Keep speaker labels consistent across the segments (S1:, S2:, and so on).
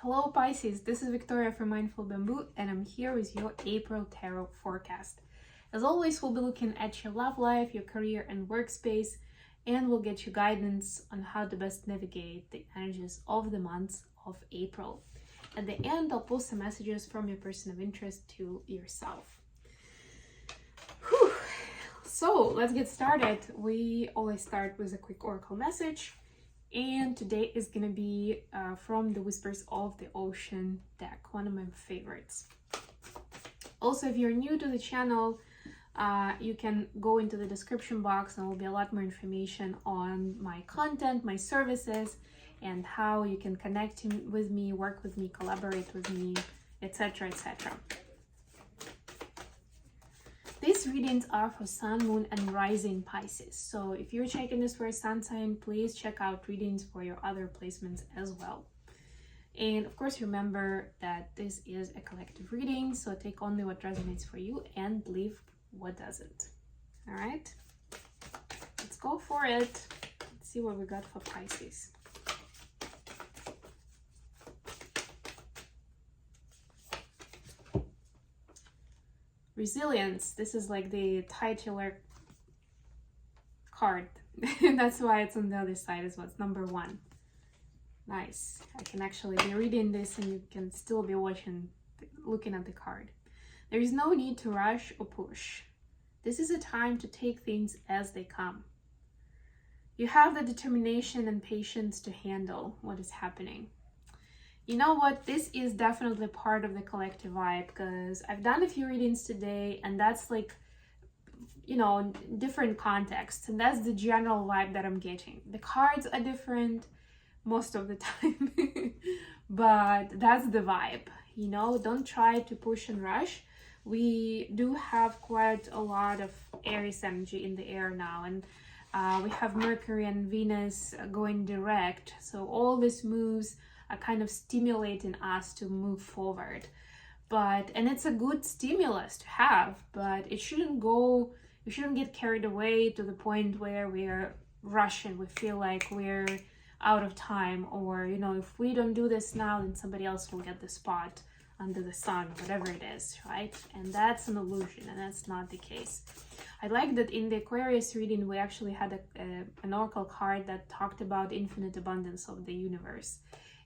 S1: Hello Pisces, this is Victoria from Mindful Bamboo and I'm here with your April Tarot Forecast. As always, we'll be looking at your love life, your career and workspace, and we'll get you guidance on how to best navigate the energies of the months of April. At the end, I'll post some messages from your person of interest to yourself. Whew. So let's get started. We always start with a quick oracle message. And today is going to be from the Whispers of the Ocean deck, one of my favorites. Also, if you're new to the channel, you can go into the description box and there will be a lot more information on my content, my services, and how you can connect with me, work with me, collaborate with me, etc., etc. These readings are for Sun, Moon, and Rising Pisces. So if you're checking this for a sun sign, please check out readings for your other placements as well. And of course, remember that this is a collective reading, so take only what resonates for you and leave what doesn't. All right, let's go for it. Let's see what we got for Pisces. Resilience. This is like the titular card. That's why it's on the other side as well. It's number 1. Nice. I can actually be reading this and you can still be looking at the card. There is no need to rush or push. This is a time to take things as they come. You have the determination and patience to handle what is happening. You know what, this is definitely part of the collective vibe, because I've done a few readings today and that's like, you know, different contexts, and that's the general vibe that I'm getting. The cards are different most of the time, but that's the vibe, you know. Don't try to push and rush. We do have quite a lot of Aries energy in the air now, and we have Mercury and Venus going direct, so all these moves are kind of stimulating us to move forward. And it's a good stimulus to have, but it shouldn't we shouldn't get carried away to the point where we're rushing. We feel like we're out of time, or, you know, if we don't do this now, then somebody else will get the spot under the sun, whatever it is, right? And that's an illusion, and that's not the case. I like that in the Aquarius reading, we actually had an oracle card that talked about infinite abundance of the universe.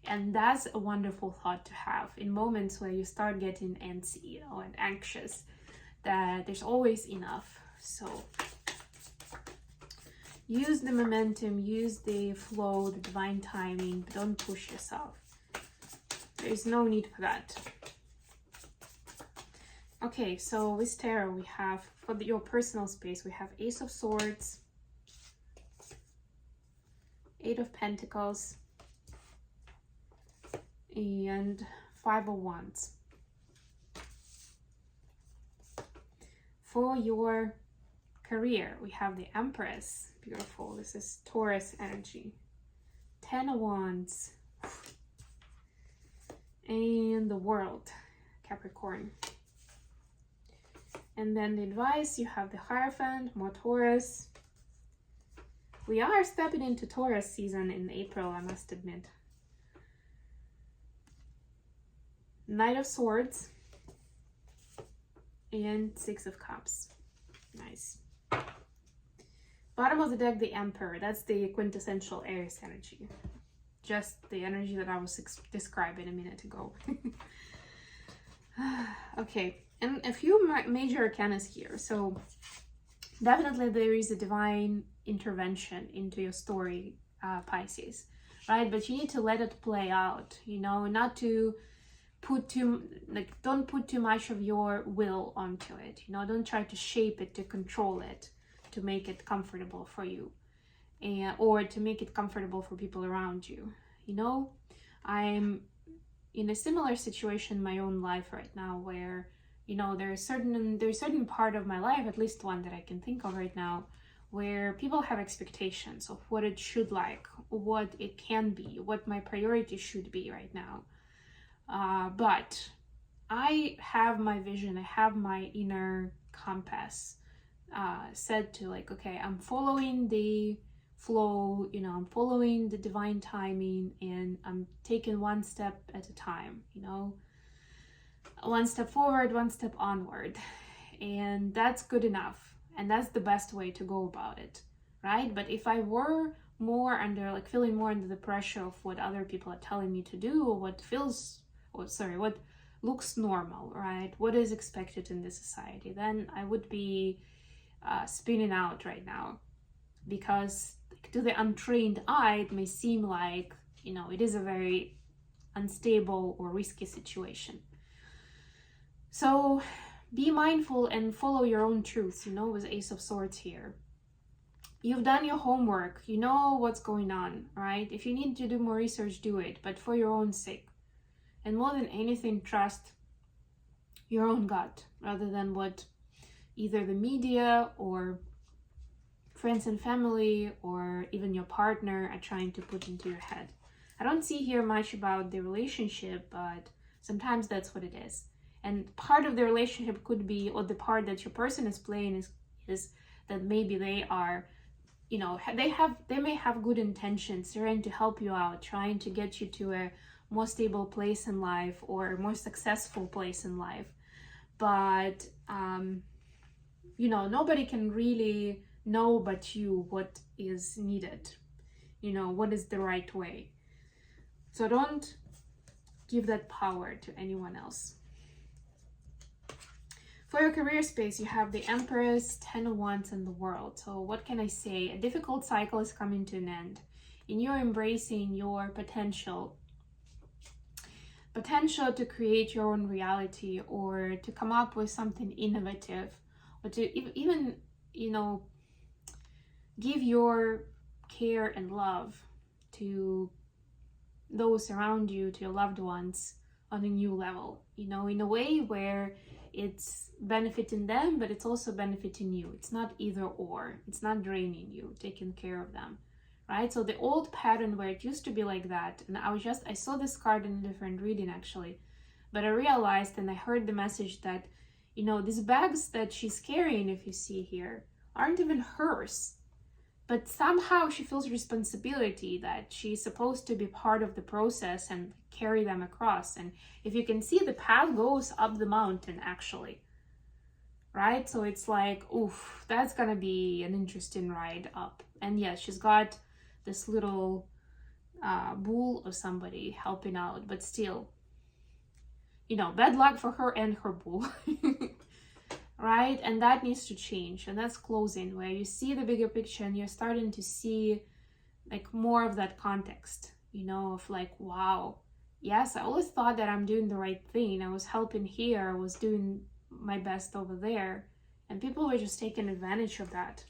S1: And that's a wonderful thought to have in moments where you start getting antsy, and anxious, that there's always enough. So use the momentum, use the flow, the divine timing, but don't push yourself. There's no need for that. Okay, so with tarot, we have, for your personal space, we have Ace of Swords, 8 of Pentacles, and 5 of Wands. For your career, we have the Empress, beautiful. This is Taurus energy, 10 of Wands, and the World, Capricorn. And then the advice, you have the Hierophant, more Taurus. We are stepping into Taurus season in April, I must admit. Knight of Swords and 6 of Cups. Nice. Bottom of the deck, the Emperor. That's the quintessential Aries energy. Just the energy that I was describing a minute ago. Okay, and a few major arcanas here. So definitely there is a divine intervention into your story, Pisces, right? But you need to let it play out, you know, not to don't put too much of your will onto it, you know. Don't try to shape it, to control it, to make it comfortable for you, or to make it comfortable for people around you, you know. I'm in a similar situation in my own life right now, where, you know, there's a certain part of my life, at least one that I can think of right now, where people have expectations of what it should like, what it can be, what my priority should be right now. But I have my vision, I have my inner compass set to, like, okay, I'm following the flow, you know, I'm following the divine timing and I'm taking one step at a time, you know, one step forward, one step onward. And that's good enough. And that's the best way to go about it, right? But if I were more under, like feeling more under the pressure of what other people are telling me to do, or what what looks normal, right? What is expected in this society, then I would be spinning out right now. Because to the untrained eye, it may seem like, you know, it is a very unstable or risky situation. So be mindful and follow your own truth, you know, with Ace of Swords here. You've done your homework, you know what's going on, right? If you need to do more research, do it, but for your own sake. And more than anything, trust your own gut rather than what either the media or friends and family or even your partner are trying to put into your head. I don't see here much about the relationship, but sometimes that's what it is. And part of the relationship could be, or the part that your person is playing is that maybe they are, you know, they may have good intentions, trying to help you out, trying to get you to a more stable place in life or a more successful place in life. But, you know, nobody can really know but you what is needed, you know, what is the right way. So don't give that power to anyone else. For your career space, you have the Empress, 10 of Wands, and the World. So what can I say? A difficult cycle is coming to an end. And you're embracing your potential to create your own reality, or to come up with something innovative, or to even, you know, give your care and love to those around you, to your loved ones, on a new level, you know, in a way where it's benefiting them, but it's also benefiting you. It's not either or. It's not draining you, taking care of them, right? So the old pattern where it used to be like that, and I saw this card in a different reading actually, but I realized and I heard the message that, you know, these bags that she's carrying, if you see here, aren't even hers. But somehow she feels responsibility that she's supposed to be part of the process and carry them across. And if you can see, the path goes up the mountain actually, right? So it's like, oof, that's gonna be an interesting ride up. And yes, she's got this little bull or somebody helping out, but still, you know, bad luck for her and her bull. Right? And that needs to change. And that's closing, where you see the bigger picture and you're starting to see like more of that context, you know, of like, wow, yes, I always thought that I'm doing the right thing. I was helping here, I was doing my best over there, and people were just taking advantage of that.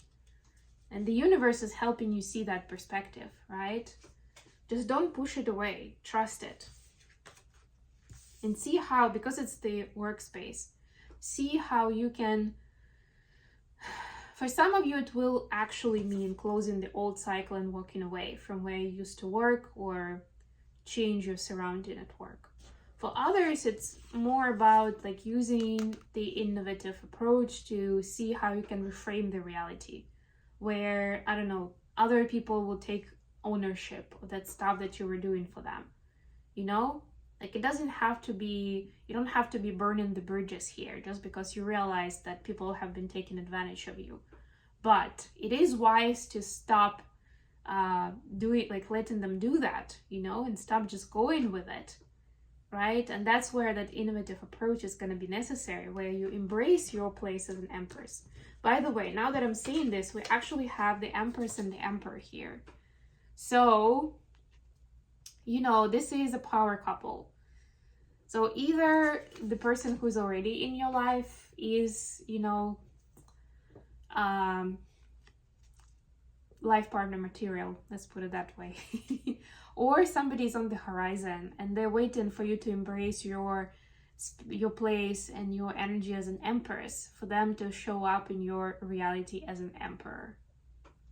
S1: And the universe is helping you see that perspective, right? Just don't push it away. Trust it. And see how, because it's the workspace, see how you can, for some of you, it will actually mean closing the old cycle and walking away from where you used to work, or change your surrounding at work. For others, it's more about like using the innovative approach to see how you can reframe the reality, where, I don't know, other people will take ownership of that stuff that you were doing for them, you know? Like, it doesn't have to be, you don't have to be burning the bridges here just because you realize that people have been taking advantage of you. But it is wise to stop letting them do that, you know, and stop just going with it, right? And that's where that innovative approach is going to be necessary, where you embrace your place as an Empress. By the way, now that I'm saying this, we actually have the Empress and the Emperor here. So, you know, this is a power couple. So either the person who's already in your life is, you know, life partner material, let's put it that way. Or somebody's on the horizon and they're waiting for you to embrace your place and your energy as an Empress, for them to show up in your reality as an Emperor.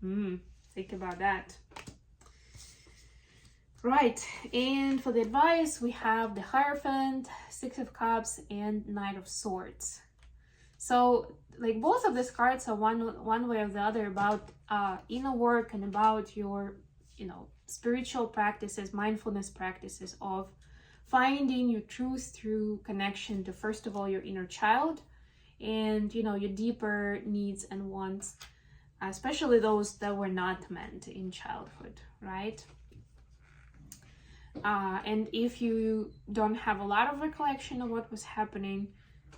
S1: Think about that. Right, and for the advice, we have the Hierophant, Six of Cups, and Knight of Swords. So like both of these cards are one way or the other about inner work and about your, you know, spiritual practices, mindfulness practices of finding your truth through connection to, first of all, your inner child and, you know, your deeper needs and wants, especially those that were not met in childhood, right? And if you don't have a lot of recollection of what was happening,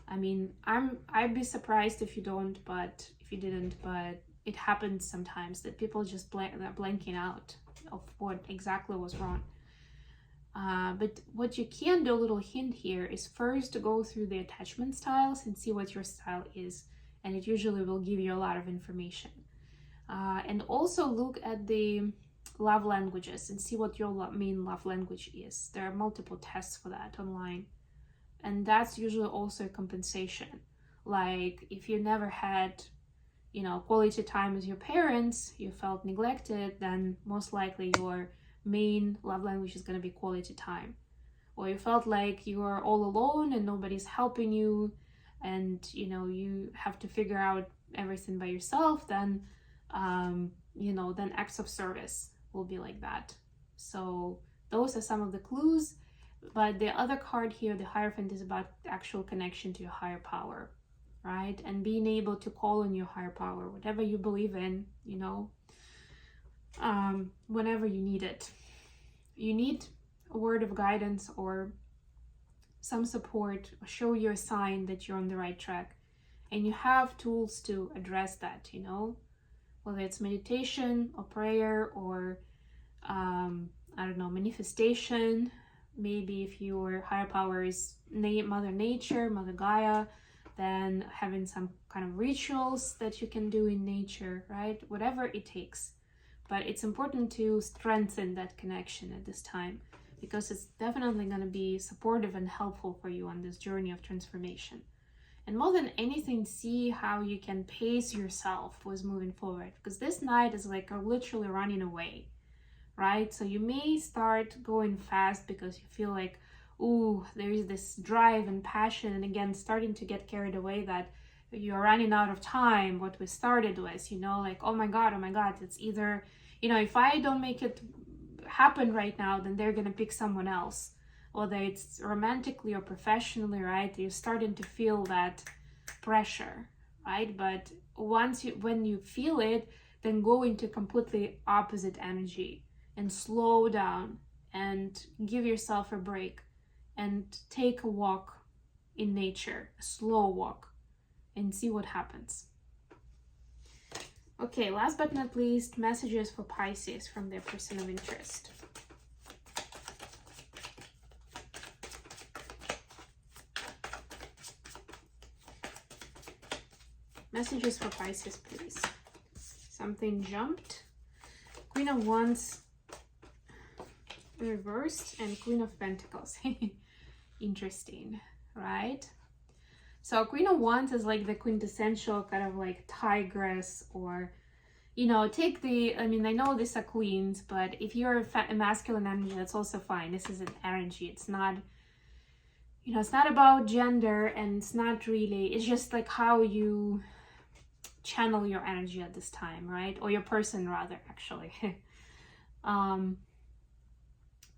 S1: I mean, I'd be surprised if you don't, but if you didn't, but it happens sometimes that people just they're blanking out of what exactly was wrong. But what you can do, a little hint here, is first to go through the attachment styles and see what your style is, and it usually will give you a lot of information. And also look at the love languages and see what your main love language is. There are multiple tests for that online, and that's usually also a compensation. Like if you never had, you know, quality time with your parents, you felt neglected, then most likely your main love language is going to be quality time. Or you felt like you are all alone and nobody's helping you, and you know you have to figure out everything by yourself, then you know, then acts of service will be like that. So those are some of the clues. But the other card here, the Hierophant, is about actual connection to your higher power, right? And being able to call on your higher power, whatever you believe in, you know, whenever you need it. You need a word of guidance or some support, or show you a sign that you're on the right track. And you have tools to address that, you know, whether it's meditation or prayer or, I don't know, manifestation. Maybe if your higher power is Mother Nature, Mother Gaia, then having some kind of rituals that you can do in nature, right? Whatever it takes. But it's important to strengthen that connection at this time, because it's definitely going to be supportive and helpful for you on this journey of transformation. And more than anything, see how you can pace yourself with moving forward, because this night is like literally running away, right? So you may start going fast because you feel like, ooh, there is this drive and passion, and again, starting to get carried away that you're running out of time, what we started with, you know, like, oh my God, it's either, you know, if I don't make it happen right now, then they're gonna pick someone else, whether it's romantically or professionally, right? You're starting to feel that pressure, right? But when you feel it, then go into completely opposite energy and slow down and give yourself a break and take a walk in nature, a slow walk, and see what happens. Okay, last but not least, messages for Pisces from their person of interest. Messages for Pisces, please. Something jumped. Queen of Wands reversed and Queen of Pentacles. Interesting, right? So Queen of Wands is like the quintessential kind of like tigress, or, you know, take the, I mean, I know these are queens, but if you're a masculine energy, that's also fine. This is an energy. It's not, you know, it's not about gender, and it's not really, it's just like how you channel your energy at this time, right? Or your person, rather, actually.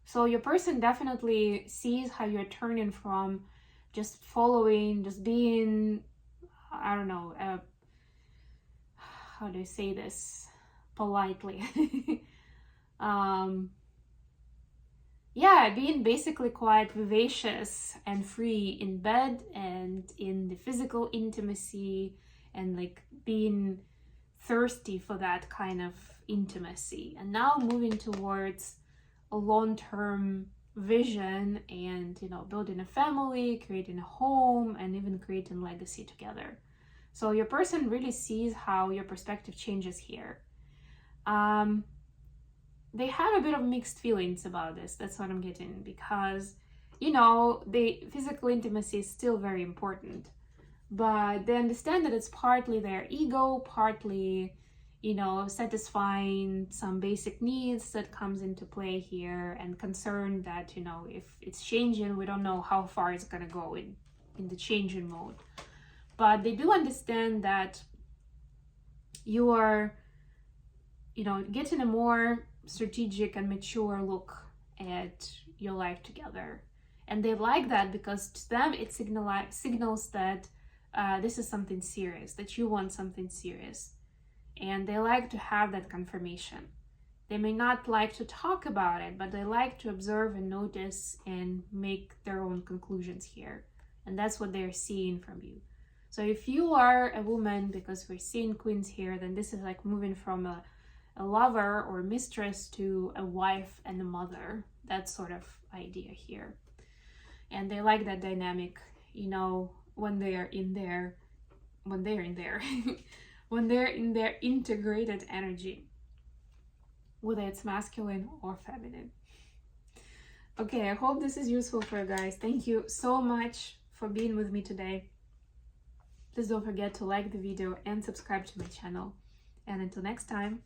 S1: So your person definitely sees how you're turning from just following, just being, I don't know, how do I say this politely? Yeah, being basically quite vivacious and free in bed and in the physical intimacy, and like being thirsty for that kind of intimacy. And now moving towards a long-term vision and, you know, building a family, creating a home, and even creating legacy together. So your person really sees how your perspective changes here. They have a bit of mixed feelings about this. That's what I'm getting, because, you know, the physical intimacy is still very important, but they understand that it's partly their ego, partly, you know, satisfying some basic needs that comes into play here, and concern that, you know, if it's changing, we don't know how far it's gonna go in the changing mode. but they do understand that you are, you know, getting a more strategic and mature look at your life together. And they like that because to them it signals that this is something serious, that you want something serious. And they like to have that confirmation. They may not like to talk about it, but they like to observe and notice and make their own conclusions here. And that's what they're seeing from you. So if you are a woman, because we're seeing queens here, then this is like moving from a lover or mistress to a wife and a mother. That sort of idea here. And they like that dynamic, you know, when they're in their when they're in their integrated energy, whether it's masculine or feminine. Okay, I hope this is useful for you guys. Thank you so much for being with me today. Please don't forget to like the video and subscribe to my channel. And until next time,